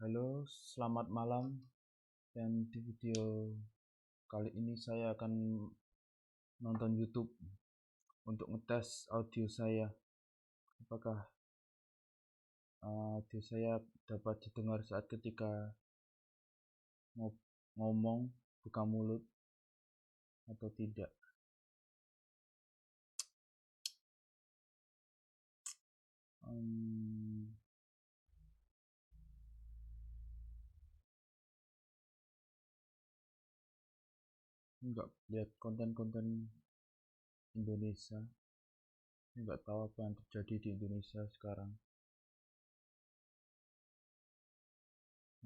Halo, selamat malam. Dan di video kali ini saya akan nonton YouTube untuk ngetes audio saya. Apakah audio saya dapat didengar saat ketika ngomong, buka mulut atau tidak. Enggak lihat konten-konten Indonesia. Enggak tahu apa yang terjadi di Indonesia sekarang.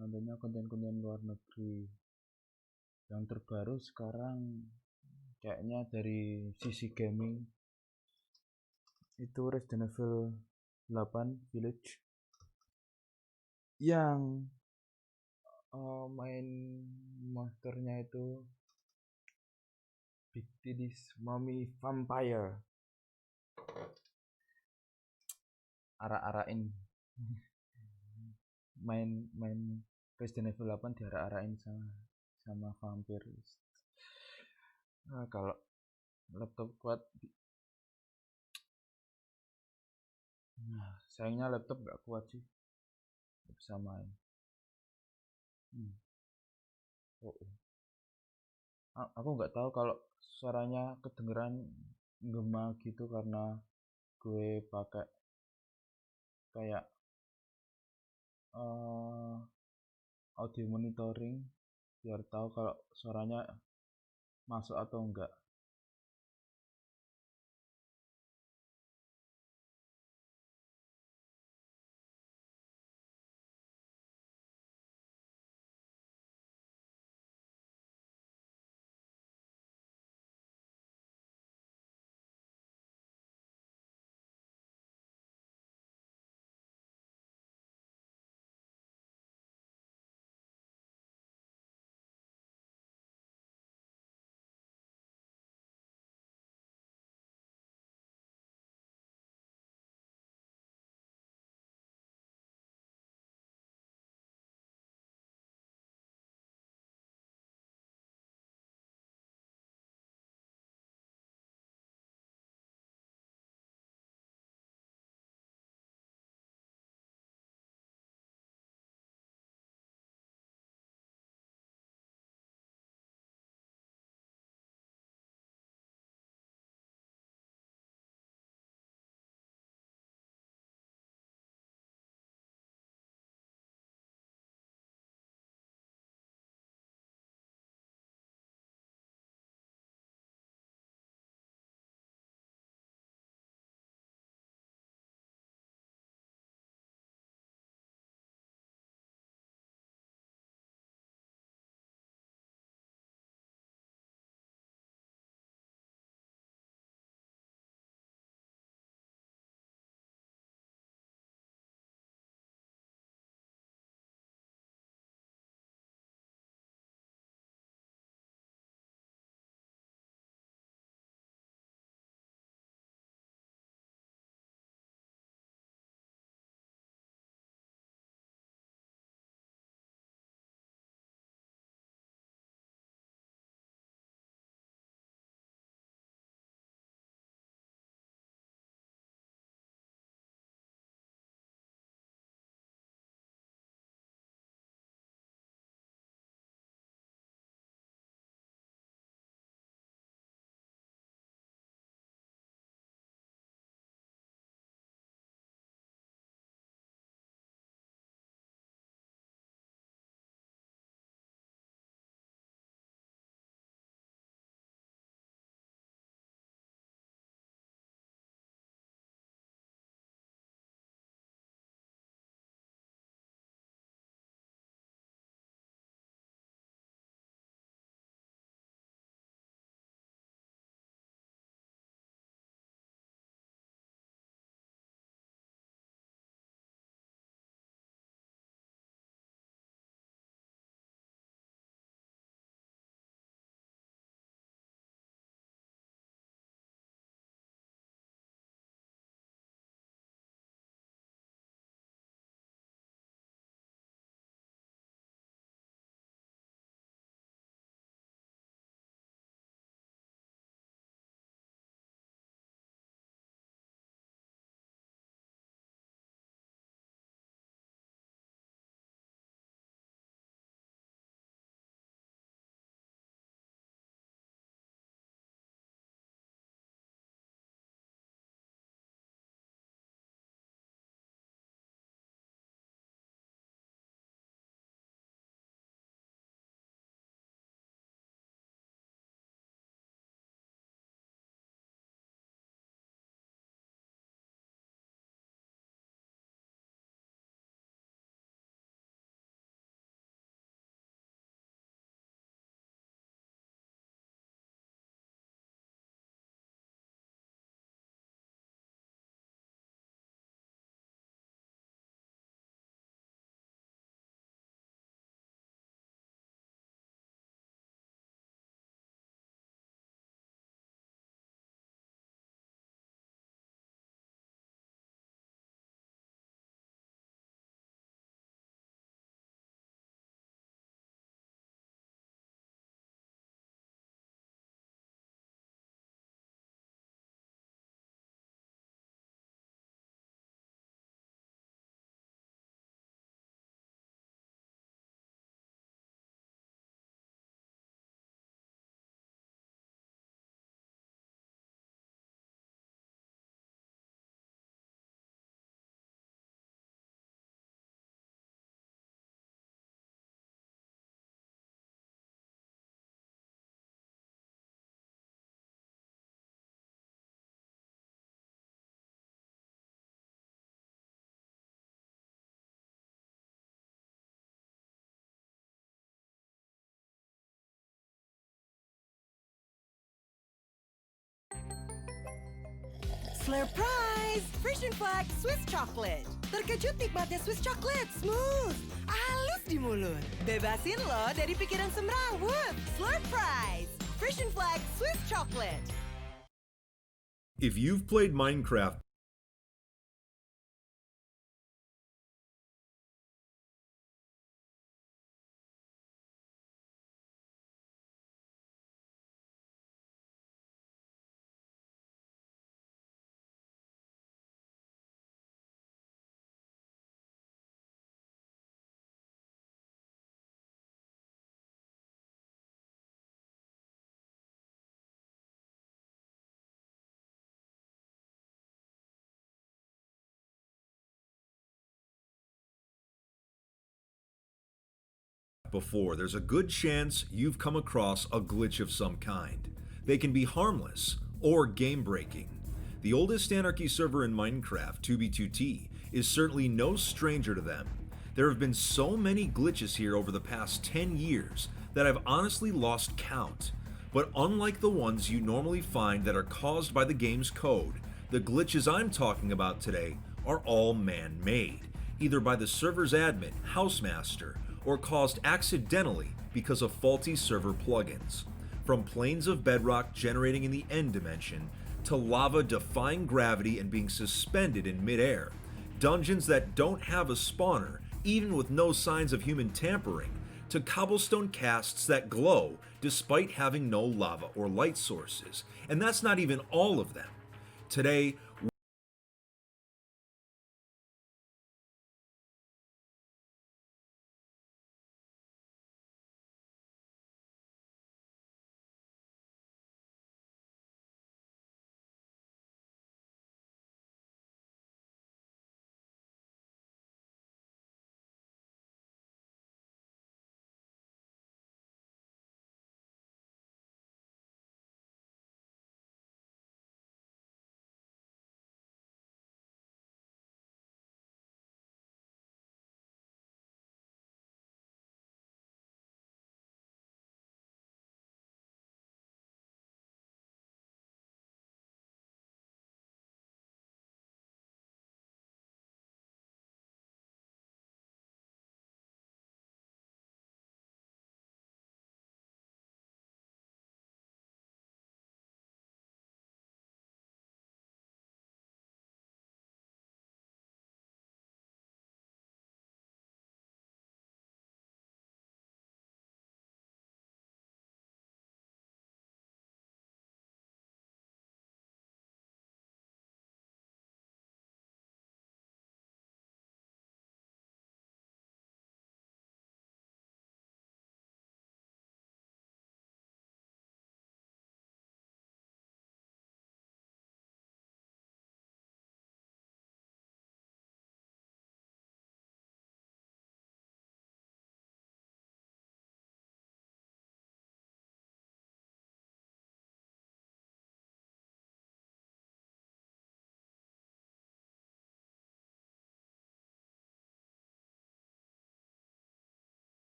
Nontonnya konten-konten luar negeri. Yang terbaru sekarang kayaknya dari sisi gaming itu Resident Evil 8 Village yang main monsternya itu Big Titties Mommy Vampire. Arak-arain main Resident Evil 8 diarak-arain sama vampir. Kalau laptop kuat, sayangnya laptop gak kuat sih, gak bisa main. Aku nggak tahu kalau suaranya kedengeran gema gitu karena gue pakai kayak audio monitoring biar tahu kalau suaranya masuk atau enggak. Surprise! Frisian Flag Swiss Chocolate. Terkejut nikmatnya Swiss Chocolate. Smooth. Halus di mulut. Bebasin lo dari pikiran semrawut. Surprise! Frisian Flag Swiss Chocolate. If you've played Minecraft before, there's a good chance you've come across a glitch of some kind. They can be harmless or game-breaking. The oldest Anarchy server in Minecraft, 2b2t, is certainly no stranger to them. There have been so many glitches here over the past 10 years that I've honestly lost count. But unlike the ones you normally find that are caused by the game's code, the glitches I'm talking about today are all man-made, either by the server's admin, Housemaster, or caused accidentally because of faulty server plugins. From planes of bedrock generating in the end dimension, to lava defying gravity and being suspended in midair, dungeons that don't have a spawner, even with no signs of human tampering, to cobblestone casts that glow despite having no lava or light sources. And that's not even all of them. Today,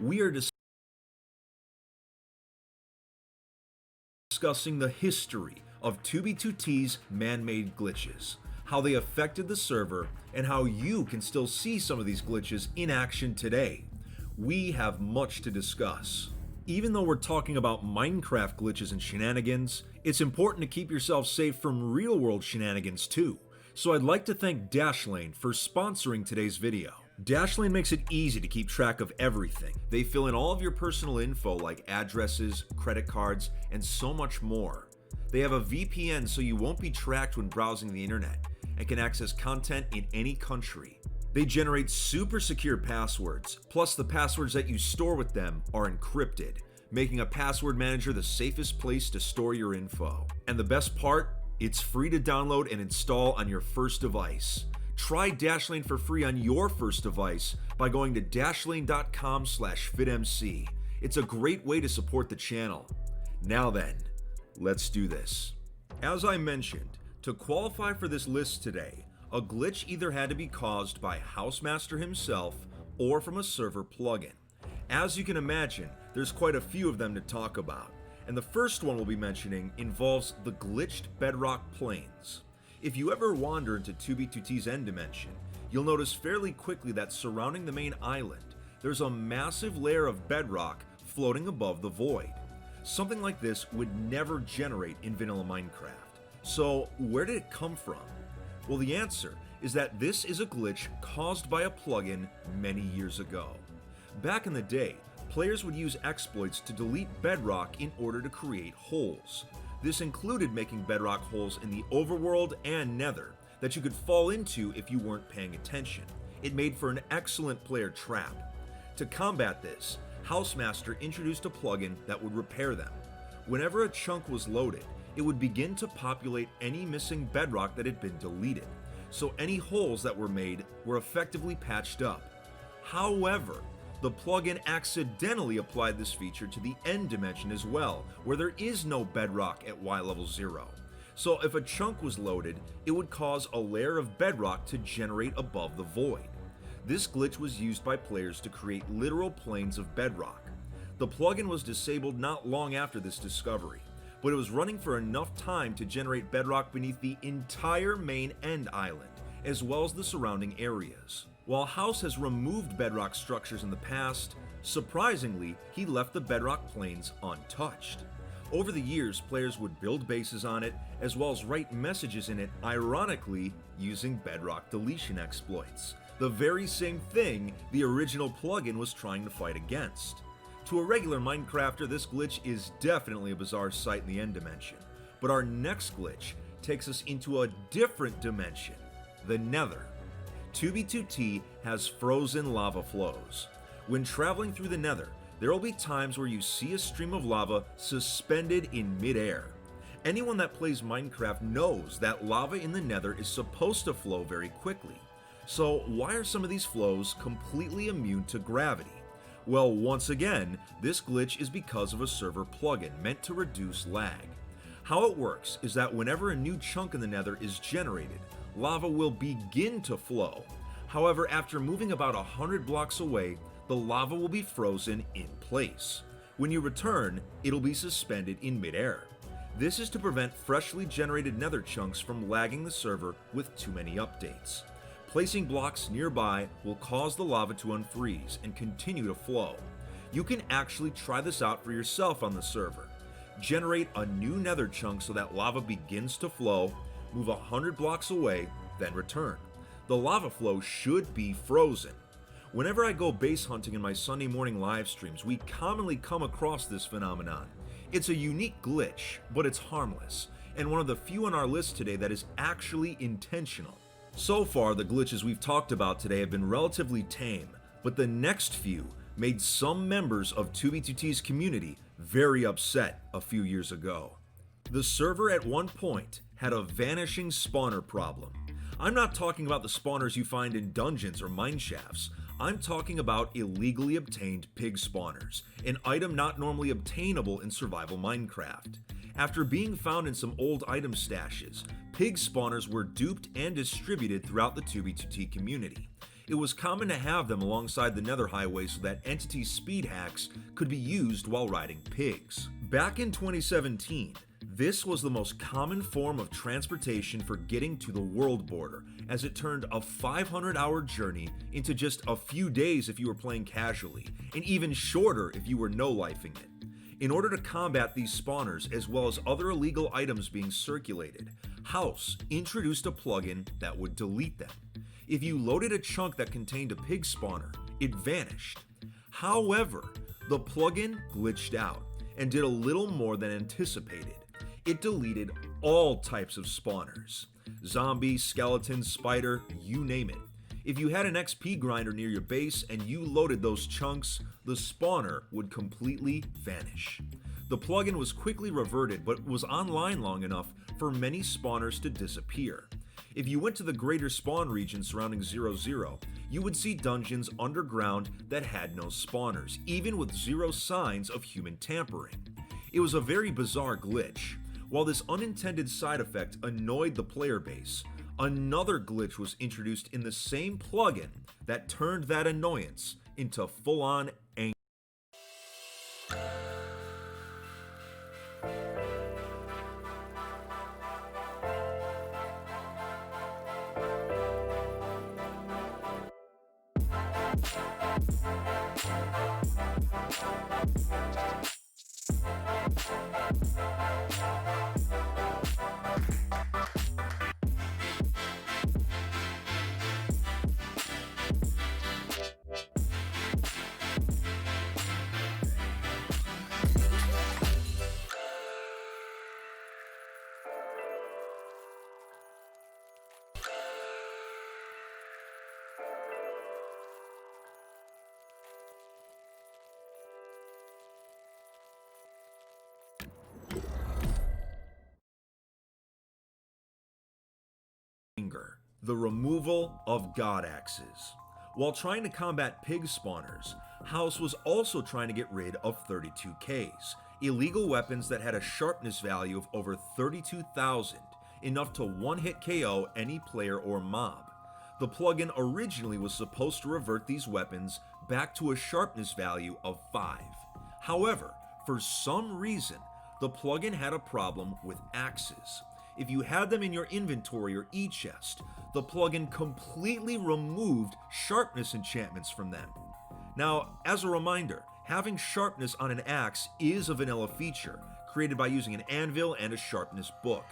we are discussing the history of 2b2t's man-made glitches, how they affected the server, and how you can still see some of these glitches in action today. We have much to discuss. Even though we're talking about Minecraft glitches and shenanigans, it's important to keep yourself safe from real-world shenanigans too. So I'd like to thank Dashlane for sponsoring today's video. Dashlane makes it easy to keep track of everything. They fill in all of your personal info like addresses, credit cards, and so much more. They have a VPN so you won't be tracked when browsing the internet and can access content in any country. They generate super secure passwords, plus the passwords that you store with them are encrypted, making a password manager the safest place to store your info. And the best part? It's free to download and install on your first device. Try Dashlane for free on your first device by going to dashlane.com/fitmc. It's a great way to support the channel. Now then, let's do this. As I mentioned, to qualify for this list today, a glitch either had to be caused by Housemaster himself or from a server plugin. As you can imagine, there's quite a few of them to talk about, and the first one we'll be mentioning involves the glitched Bedrock Plains. If you ever wander into 2B2T's End Dimension, you'll notice fairly quickly that surrounding the main island, there's a massive layer of bedrock floating above the void. Something like this would never generate in vanilla Minecraft. So where did it come from? Well, the answer is that this is a glitch caused by a plugin many years ago. Back in the day, players would use exploits to delete bedrock in order to create holes. This included making bedrock holes in the overworld and nether that you could fall into if you weren't paying attention. It made for an excellent player trap. To combat this, Housemaster introduced a plugin that would repair them. Whenever a chunk was loaded, it would begin to populate any missing bedrock that had been deleted, so any holes that were made were effectively patched up. However, the plugin accidentally applied this feature to the End Dimension as well, where there is no bedrock at Y level 0. So if a chunk was loaded, it would cause a layer of bedrock to generate above the void. This glitch was used by players to create literal plains of bedrock. The plugin was disabled not long after this discovery, but it was running for enough time to generate bedrock beneath the entire main End Island, as well as the surrounding areas. While House has removed bedrock structures in the past, surprisingly, he left the bedrock plains untouched. Over the years, players would build bases on it, as well as write messages in it, ironically, using bedrock deletion exploits. The very same thing the original plugin was trying to fight against. To a regular Minecrafter, this glitch is definitely a bizarre sight in the End Dimension. But our next glitch takes us into a different dimension, the Nether. 2B2T has frozen lava flows. When traveling through the Nether, there will be times where you see a stream of lava suspended in midair. Anyone that plays Minecraft knows that lava in the Nether is supposed to flow very quickly. So why are some of these flows completely immune to gravity? Well, once again, this glitch is because of a server plugin meant to reduce lag. How it works is that whenever a new chunk in the Nether is generated, lava will begin to flow. However, after moving about 100 blocks away, the lava will be frozen in place. When you return, it'll be suspended in midair. This is to prevent freshly generated Nether chunks from lagging the server with too many updates. Placing blocks nearby will cause the lava to unfreeze and continue to flow. You can actually try this out for yourself on the server. Generate a new Nether chunk so that lava begins to flow, move 100 blocks away, then return. The lava flow should be frozen. Whenever I go base hunting in my Sunday morning live streams, we commonly come across this phenomenon. It's a unique glitch, but it's harmless, and one of the few on our list today that is actually intentional. So far, the glitches we've talked about today have been relatively tame, but the next few made some members of 2B2T's community very upset a few years ago. The server at one point had a vanishing spawner problem. I'm not talking about the spawners you find in dungeons or mineshafts. I'm talking about illegally obtained pig spawners, an item not normally obtainable in survival Minecraft. After being found in some old item stashes, pig spawners were duped and distributed throughout the 2B2T community. It was common to have them alongside the Nether highway so that entity speed hacks could be used while riding pigs. Back in 2017, this was the most common form of transportation for getting to the world border, as it turned a 500-hour journey into just a few days if you were playing casually, and even shorter if you were no-lifing it. In order to combat these spawners as well as other illegal items being circulated, House introduced a plugin that would delete them. If you loaded a chunk that contained a pig spawner, it vanished. However, the plugin glitched out and did a little more than anticipated. It deleted all types of spawners. Zombie, skeleton, spider, you name it. If you had an XP grinder near your base and you loaded those chunks, the spawner would completely vanish. The plugin was quickly reverted, but was online long enough for many spawners to disappear. If you went to the greater spawn region surrounding 00, you would see dungeons underground that had no spawners, even with zero signs of human tampering. It was a very bizarre glitch. While this unintended side effect annoyed the player base, another glitch was introduced in the same plugin that turned that annoyance into full-on anger. The removal of god axes. While trying to combat pig spawners, House was also trying to get rid of 32Ks, illegal weapons that had a sharpness value of over 32,000, enough to one-hit KO any player or mob. The plugin originally was supposed to revert these weapons back to a sharpness value of 5. However, for some reason, the plugin had a problem with axes. If you had them in your inventory or e-chest, the plugin completely removed sharpness enchantments from them. Now, as a reminder, having sharpness on an axe is a vanilla feature, created by using an anvil and a sharpness book,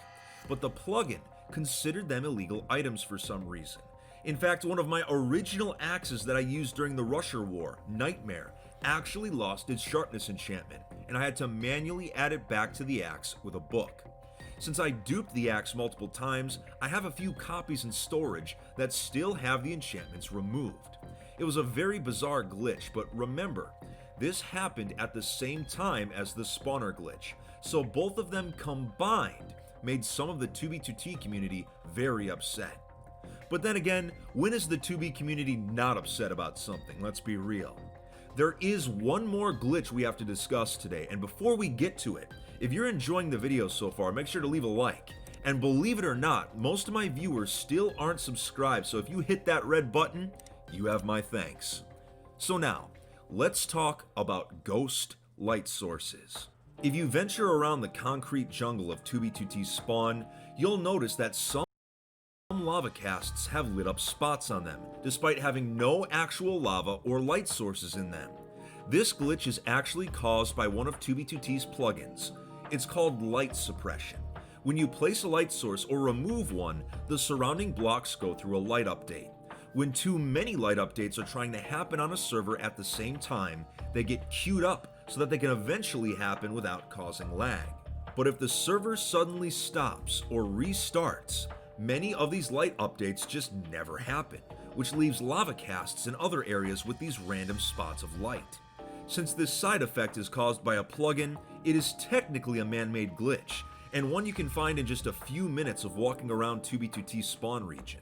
but the plugin considered them illegal items for some reason. In fact, one of my original axes that I used during the Rusher War, Nightmare, actually lost its sharpness enchantment, and I had to manually add it back to the axe with a book. Since I duped the axe multiple times, I have a few copies in storage that still have the enchantments removed. It was a very bizarre glitch, but remember, this happened at the same time as the spawner glitch, so both of them combined made some of the 2B2T community very upset. But then again, when is the 2B community not upset about something? Let's be real. There is one more glitch we have to discuss today, and before we get to it, if you're enjoying the video so far, make sure to leave a like. And believe it or not, most of my viewers still aren't subscribed, so if you hit that red button, you have my thanks. So now, let's talk about ghost light sources. If you venture around the concrete jungle of 2B2T spawn, you'll notice that some lava casts have lit up spots on them, despite having no actual lava or light sources in them. This glitch is actually caused by one of 2B2T's plugins. It's called light suppression. When you place a light source or remove one, the surrounding blocks go through a light update. When too many light updates are trying to happen on a server at the same time, they get queued up so that they can eventually happen without causing lag. But if the server suddenly stops or restarts, many of these light updates just never happen, which leaves lava casts in other areas with these random spots of light. Since this side effect is caused by a plugin, it is technically a man-made glitch, and one you can find in just a few minutes of walking around 2B2T spawn region.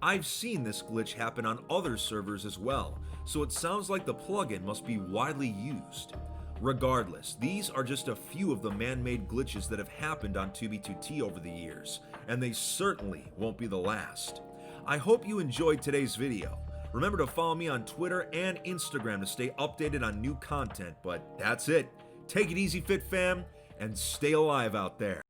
I've seen this glitch happen on other servers as well, so it sounds like the plugin must be widely used. Regardless, these are just a few of the man-made glitches that have happened on 2B2T over the years, and they certainly won't be the last. I hope you enjoyed today's video. Remember to follow me on Twitter and Instagram to stay updated on new content, but that's it. Take it easy, Fit Fam, and stay alive out there.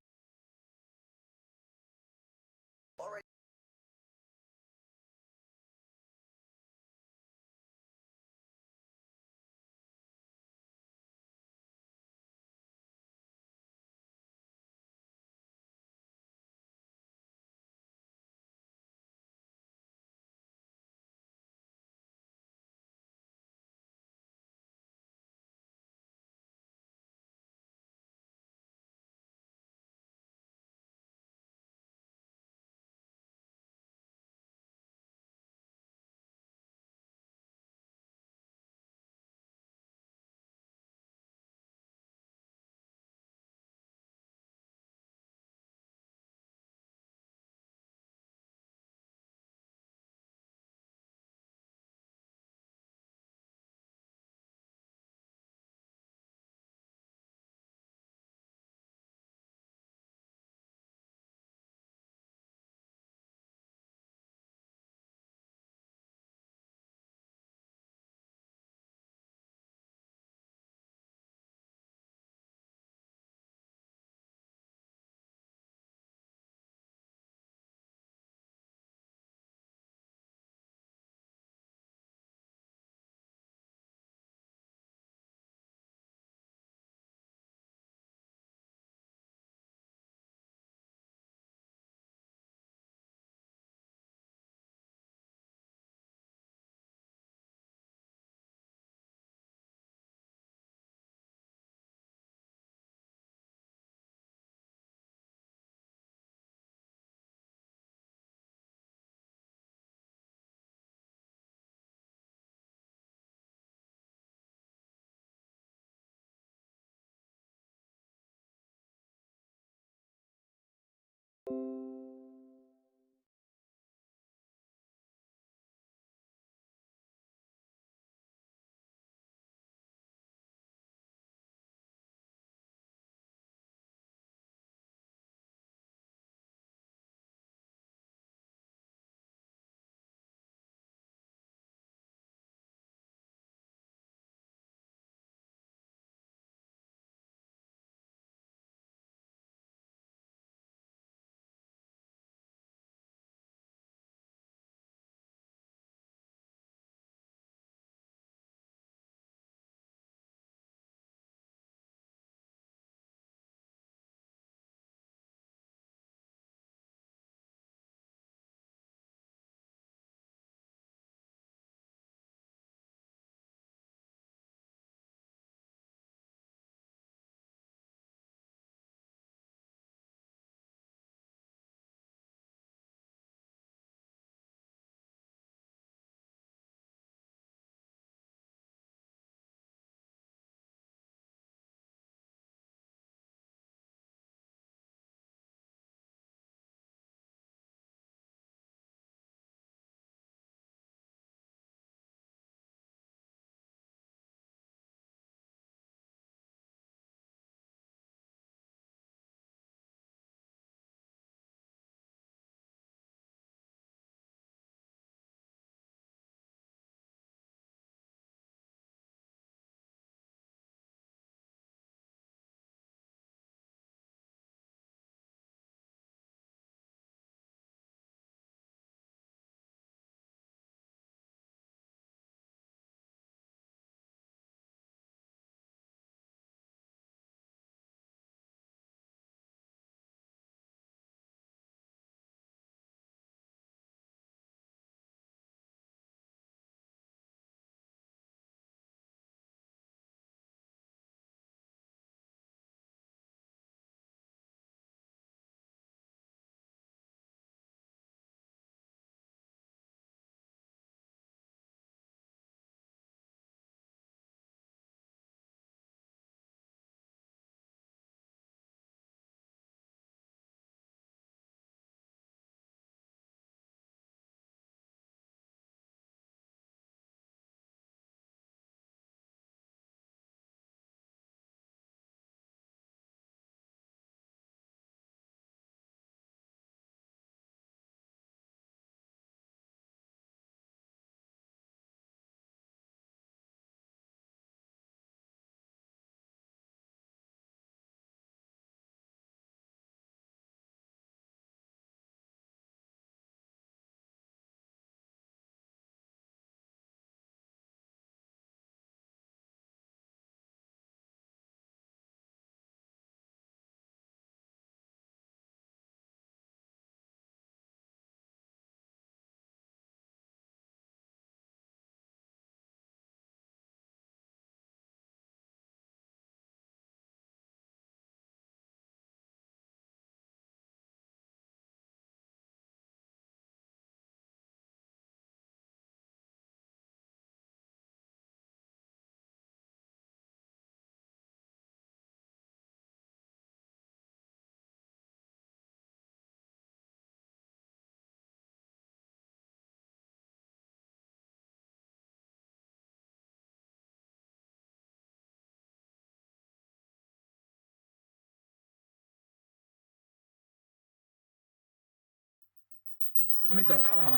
Monitor on.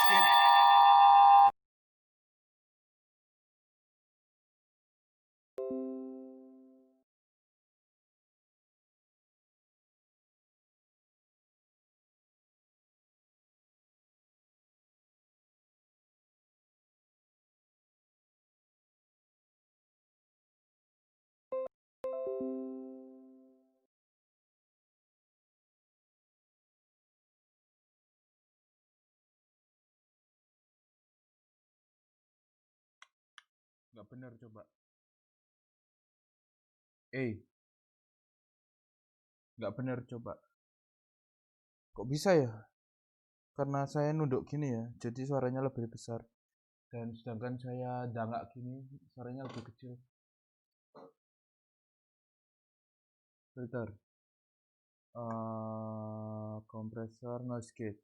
Shit. Nggak bener coba. Nggak bener coba. Kok bisa ya? Karena saya nunduk gini ya, jadi suaranya lebih besar. Dan sedangkan saya dangak gini, suaranya lebih kecil. Filter. Kompresor noise gate.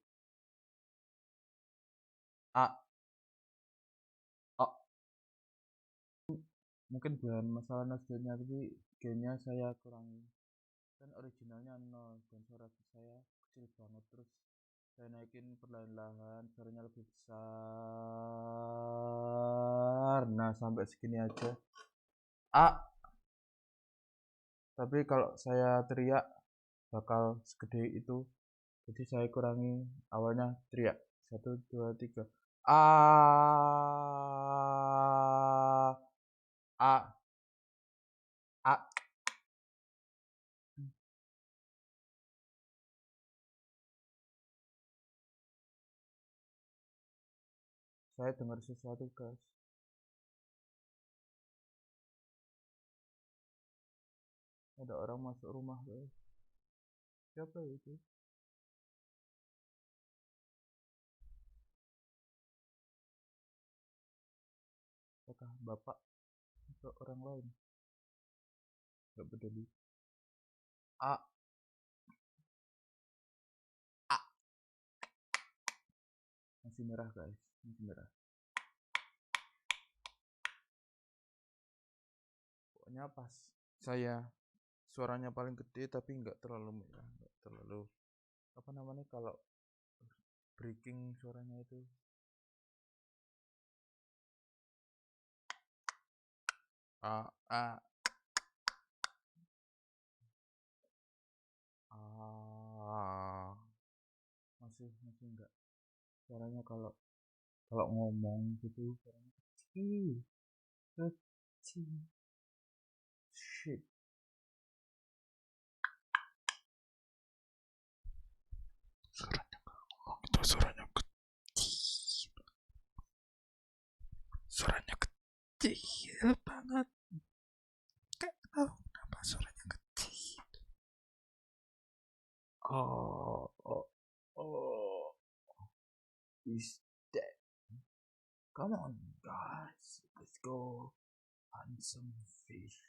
Mungkin bukan masalah noise gate-nya, tapi gain-nya saya kurangi. Kan originalnya 0 dan suara saya kecil banget, terus saya naikin perlahan-lahan, suaranya lebih besar. Nah, sampai segini aja. Tapi kalau saya teriak bakal segede itu. Jadi saya kurangi, awalnya teriak 1 2 3. Saya dengar sesuatu, guys. Ada orang masuk rumah, guys. Siapa itu? Apakah bapak atau orang lain? Gak peduli. Masih merah, guys. Masih merah. Pokoknya pas saya suaranya paling gede tapi nggak terlalu merah, nggak terlalu apa namanya kalau breaking suaranya itu. Masih enggak. Suaranya kalau ngomong gitu suaranya kecil. Shit. Suaranya kecil banget. Gak tahu kenapa suaranya kecil. Is dead. Come on, guys, let's go hunt some fish.